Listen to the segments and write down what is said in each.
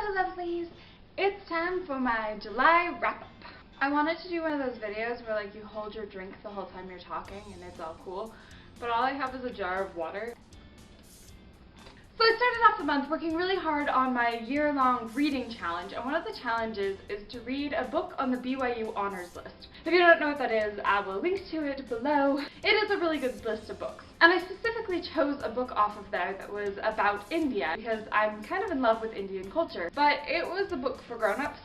Hello lovelies! It's time for my July wrap-up. I wanted to do one of those videos where like you hold your drink the whole time you're talking and it's all cool, but all I have is a jar of water. So I started off the month working really hard on my year-long reading challenge, and one of the challenges is to read a book on the BYU Honors List. If you don't know what that is, I will link to it below. It is a really good list of books. And I specifically chose a book off of there that was about India because I'm kind of in love with Indian culture. But it was a book for grown-ups,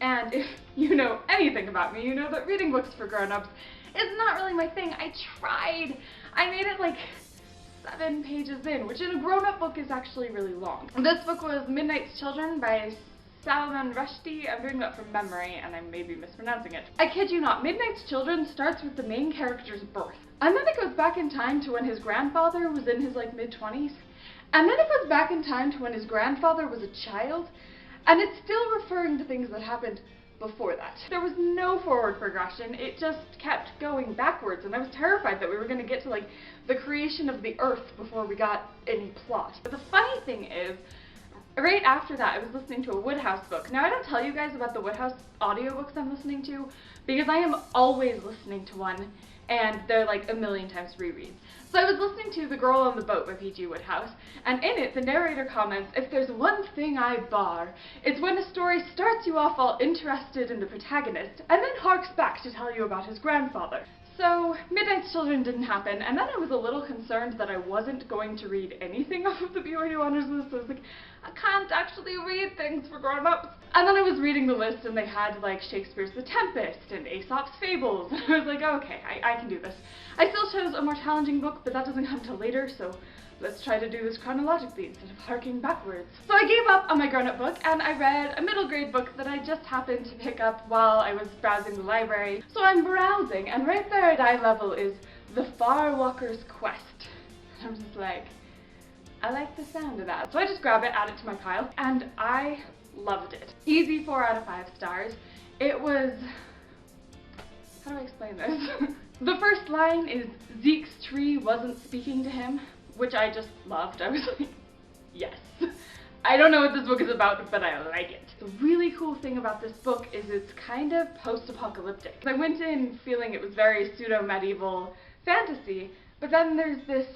and if you know anything about me, you know that reading books for grown-ups is not really my thing. I tried. I made it like 7 pages in, which in a grown-up book is actually really long. This book was Midnight's Children by Salman Rushdie. I'm doing that from memory and I may be mispronouncing it. I kid you not, Midnight's Children starts with the main character's birth. And then it goes back in time to when his grandfather was in his like mid-20s. And then it goes back in time to when his grandfather was a child. And it's still referring to things that happened before that. There was no forward progression, it just kept going backwards, and I was terrified that we were going to get to like the creation of the earth before we got any plot. But the funny thing is, right after that I was listening to a Woodhouse book. Now I don't tell you guys about the Woodhouse audiobooks I'm listening to because I am always listening to one and they're like a million times rereads. So I was listening to The Girl on the Boat by P.G. Woodhouse, and in it the narrator comments, "If there's one thing I bar, it's when a story starts you off all interested in the protagonist and then harks back to tell you about his grandfather." So Midnight's Children didn't happen, and then I was a little concerned that I wasn't going to read anything off of the BYU Honors List. I was like, I can't actually read things for grown-ups. And then I was reading the list and they had like Shakespeare's The Tempest and Aesop's Fables. And I was like, okay, I can do this. I still chose a more challenging book, but that doesn't come till later, so let's try to do this chronologically instead of harking backwards. So I gave up on my grown-up book and I read a middle grade book that I just happened to pick up while I was browsing the library. So I'm browsing, and right there at eye level is The Farwalker's Quest. And I'm just like, I like the sound of that. So I just grab it, add it to my pile, and I loved it. Easy 4 out of 5 stars. It was, how do I explain this? The first line is, Zeke's tree wasn't speaking to him, which I just loved. I was like, yes. I don't know what this book is about, but I like it. The really cool thing about this book is it's kind of post-apocalyptic. I went in feeling it was very pseudo-medieval fantasy, but then there's this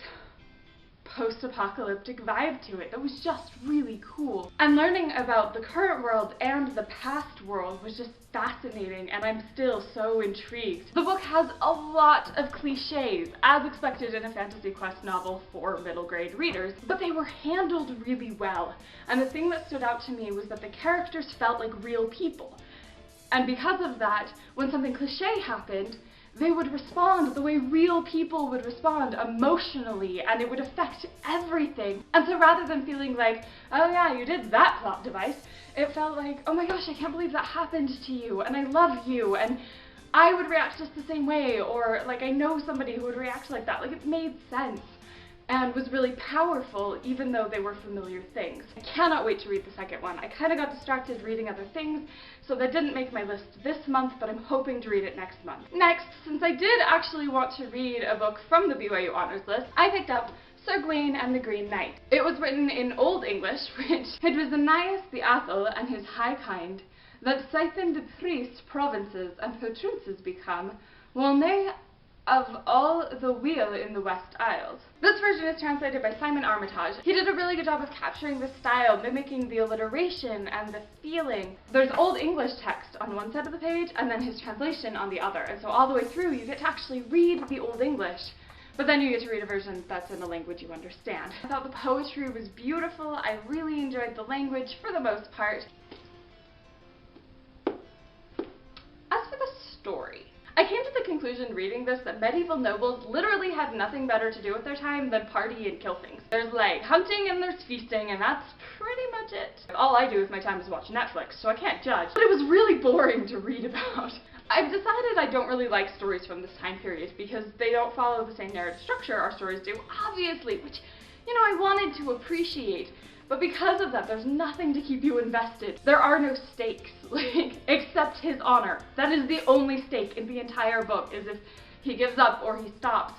post-apocalyptic vibe to it that was just really cool. And learning about the current world and the past world was just fascinating, and I'm still so intrigued. The book has a lot of cliches, as expected in a fantasy quest novel for middle grade readers, but they were handled really well. And the thing that stood out to me was that the characters felt like real people. And because of that, when something cliche happened, they would respond the way real people would respond emotionally, and it would affect everything. And so rather than feeling like, oh yeah, you did that plot device, it felt like, oh my gosh, I can't believe that happened to you, and I love you, and I would react just the same way, or like I know somebody who would react like that. Like it made sense and was really powerful even though they were familiar things. I cannot wait to read the second one. I kind of got distracted reading other things, so that didn't make my list this month, but I'm hoping to read it next month. Next, since I did actually want to read a book from the BYU Honors List, I picked up Sir Gawain and the Green Knight. It was written in Old English, which it was Aeneas the Athel and his high kind that siphoned the priest provinces and patrinces become, while they of all the wheel in the West Isles. This version is translated by Simon Armitage. He did a really good job of capturing the style, mimicking the alliteration and the feeling. There's Old English text on one side of the page and then his translation on the other, and so all the way through you get to actually read the Old English, but then you get to read a version that's in a language you understand. I thought the poetry was beautiful. I really enjoyed the language for the most part. As for the story, I came to the conclusion reading this that medieval nobles literally had nothing better to do with their time than party and kill things. There's like hunting and there's feasting, and that's pretty much it. All I do with my time is watch Netflix, so I can't judge. But it was really boring to read about. I've decided I don't really like stories from this time period because they don't follow the same narrative structure our stories do, obviously, which, you know, I wanted to appreciate. But because of that, there's nothing to keep you invested. There are no stakes, like, except his honor. That is the only stake in the entire book, is if he gives up or he stops,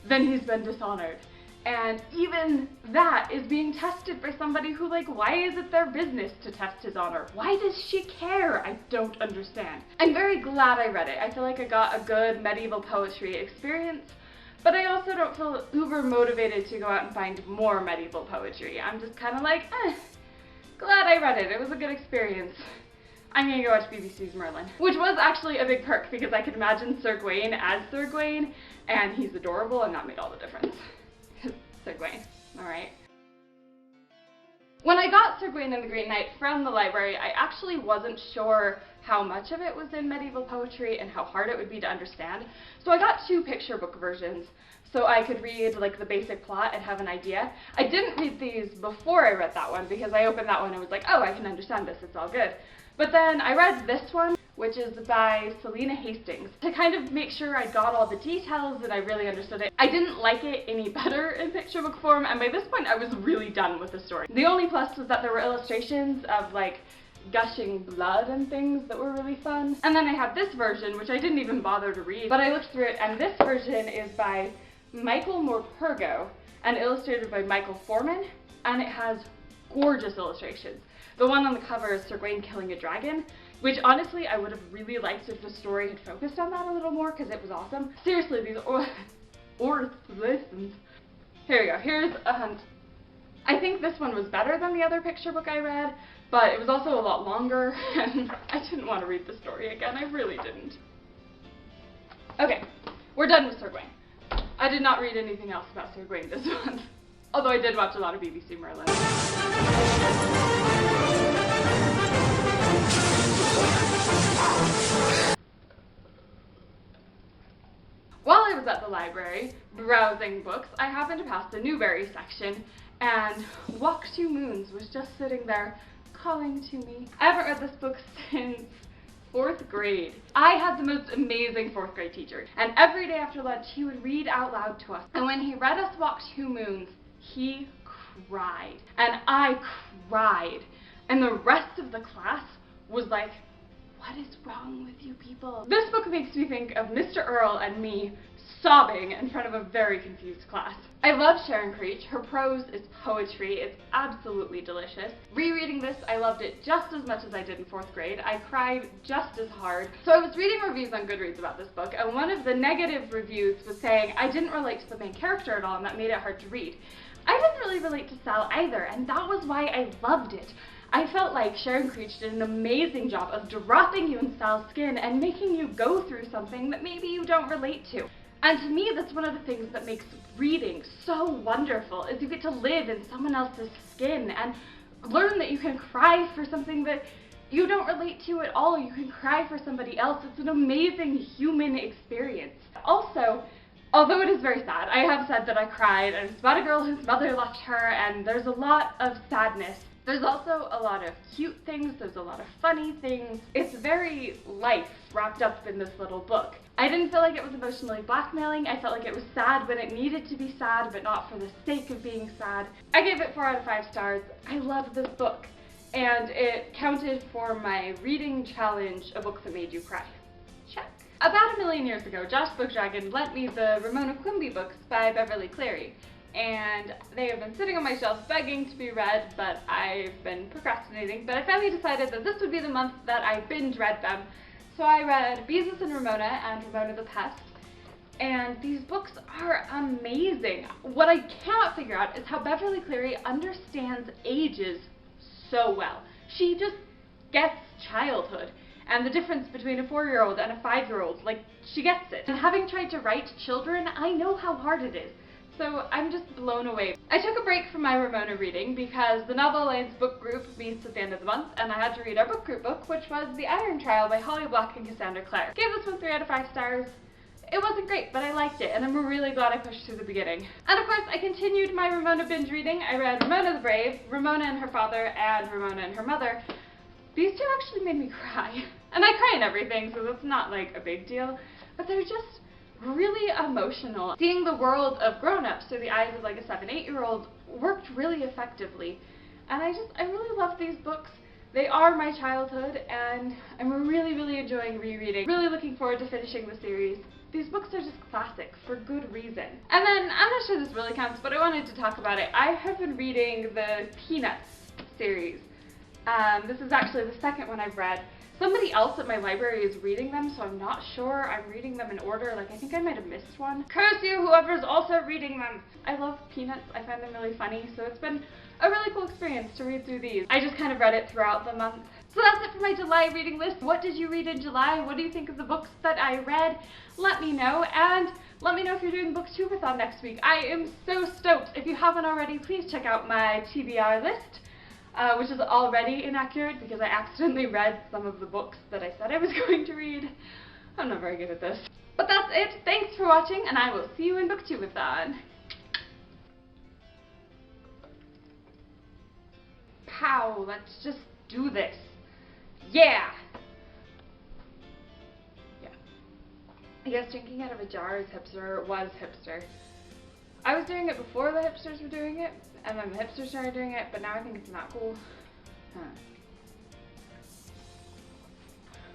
then he's been dishonored. And even that is being tested by somebody who, like, why is it their business to test his honor? Why does she care? I don't understand. I'm very glad I read it. I feel like I got a good medieval poetry experience, but I also don't feel uber motivated to go out and find more medieval poetry. I'm just kind of like, glad I read it. It was a good experience. I'm gonna go watch BBC's Merlin, which was actually a big perk because I could imagine Sir Gawain as Sir Gawain, and he's adorable, and that made all the difference. Sir Gawain, alright. When I got Sir Gawain and the Green Knight from the library, I actually wasn't sure how much of it was in medieval poetry and how hard it would be to understand. So I got 2 picture book versions so I could read like the basic plot and have an idea. I didn't read these before I read that one because I opened that one and was like, oh, I can understand this, it's all good. But then I read this one, which is by Selena Hastings, to kind of make sure I got all the details and I really understood it. I didn't like it any better in picture book form, and by this point I was really done with the story. The only plus was that there were illustrations of like gushing blood and things that were really fun. And then I have this version, which I didn't even bother to read, but I looked through it, and this version is by Michael Morpurgo and illustrated by Michael Foreman, and it has gorgeous illustrations. The one on the cover is Sir Gawain killing a dragon, which honestly I would have really liked if the story had focused on that a little more because it was awesome. Seriously, these lessons. Here we go, here's a hunt. I think this one was better than the other picture book I read, but it was also a lot longer, and I didn't want to read the story again, I really didn't. Okay, we're done with Sir Gawain. I did not read anything else about Sir Gawain this month, although I did watch a lot of BBC Merlin. While I was at the library browsing books, I happened to pass the Newbery section, and Walk Two Moons was just sitting there calling to me. I haven't read this book since 4th grade. I had the most amazing 4th grade teacher, and every day after lunch he would read out loud to us. And when he read us Walk Two Moons, he cried, and I cried, and the rest of the class was like, what is wrong with you people? This book makes me think of Mr. Earl and me sobbing in front of a very confused class. I love Sharon Creech. Her prose is poetry. It's absolutely delicious. Rereading this, I loved it just as much as I did in 4th grade. I cried just as hard. So I was reading reviews on Goodreads about this book, and one of the negative reviews was saying I didn't relate to the main character at all, and that made it hard to read. I didn't really relate to Sal either, and that was why I loved it. I felt like Sharon Creech did an amazing job of dropping you in Sal's skin and making you go through something that maybe you don't relate to. And to me, that's one of the things that makes reading so wonderful, is you get to live in someone else's skin and learn that you can cry for something that you don't relate to at all. You can cry for somebody else. It's an amazing human experience. Also, although it is very sad, I have said that I cried, and it's about a girl whose mother left her, and there's a lot of sadness. There's also a lot of cute things, there's a lot of funny things. It's very life wrapped up in this little book. I didn't feel like it was emotionally blackmailing. I felt like it was sad when it needed to be sad, but not for the sake of being sad. I gave it 4 out of 5 stars. I love this book, and it counted for my reading challenge, a book that made you cry. Check. About 1 million years ago, Josh Bookdragon lent me the Ramona Quimby books by Beverly Cleary, and they have been sitting on my shelf begging to be read, but I've been procrastinating. But I finally decided that this would be the month that I binge read them. So I read Beezus and Ramona the Pest, and these books are amazing. What I cannot figure out is how Beverly Cleary understands ages so well. She just gets childhood and the difference between a 4-year-old and a 5-year-old. Like, she gets it. And having tried to write children, I know how hard it is. So I'm just blown away. I took a break from my Ramona reading because the Novel Alliance book group meets at the end of the month, and I had to read our book group book, which was The Iron Trial by Holly Block and Cassandra Clare. Gave this one 3 out of 5 stars. It wasn't great, but I liked it, and I'm really glad I pushed through the beginning. And of course, I continued my Ramona binge reading. I read Ramona the Brave, Ramona and Her Father, and Ramona and Her Mother. These 2 actually made me cry. And I cry in everything, so that's not like a big deal, but they're just really emotional. Seeing the world of grown-ups through the eyes of like a 7-8-year-old worked really effectively. And I really love these books. They are my childhood, and I'm really enjoying rereading. Really looking forward to finishing the series. these books are just classics for good reason. And then, I'm not sure this really counts, but I wanted to talk about it. I have been reading the Peanuts series. This is actually the second one I've read. Somebody else at my library is reading them, so I'm not sure I'm reading them in order. Like, I think I might have missed one. Curse you, whoever's also reading them! I love Peanuts. I find them really funny, so it's been a really cool experience to read through these. I just kind of read it throughout the month. So that's it for my July reading list. What did you read in July? What do you think of the books that I read? Let me know, and let me know if you're doing Booktubeathon next week. I am so stoked. If you haven't already, please check out my TBR list. Which is already inaccurate because I accidentally read some of the books that I said I was going to read. I'm not very good at this. But that's it. Thanks for watching, and I will see you in Booktubeathon. Pow, let's just do this. Yeah! Yeah. I guess drinking out of a jar is hipster, or was hipster. I was doing it before the hipsters were doing it, and then the hipsters started doing it, but now I think it's not cool.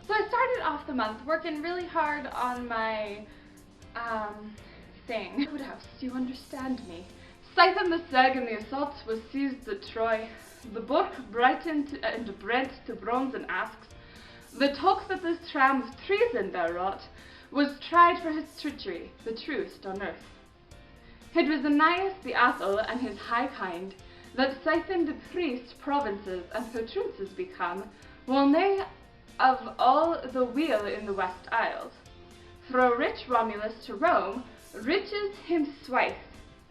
So I started off the month working really hard on my, thing. Woodhouse, do you understand me? Scythen the Seg and the assault was seized at Troy. The Burg brightened and brent to bronze and asks, the talk that this tram of treason there wrought was tried for his treachery, the truest on earth. It was Aeneas the Athel and his high kind that Scythen the priest provinces and patronses become, while nay of all the weal in the West Isles. Fro rich Romulus to Rome, riches him swithe,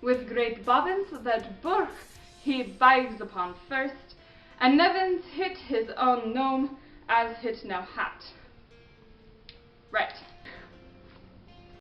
with great bobbins that Burg he bides upon first, and Nevins hit his own nome as hit no hat. Right.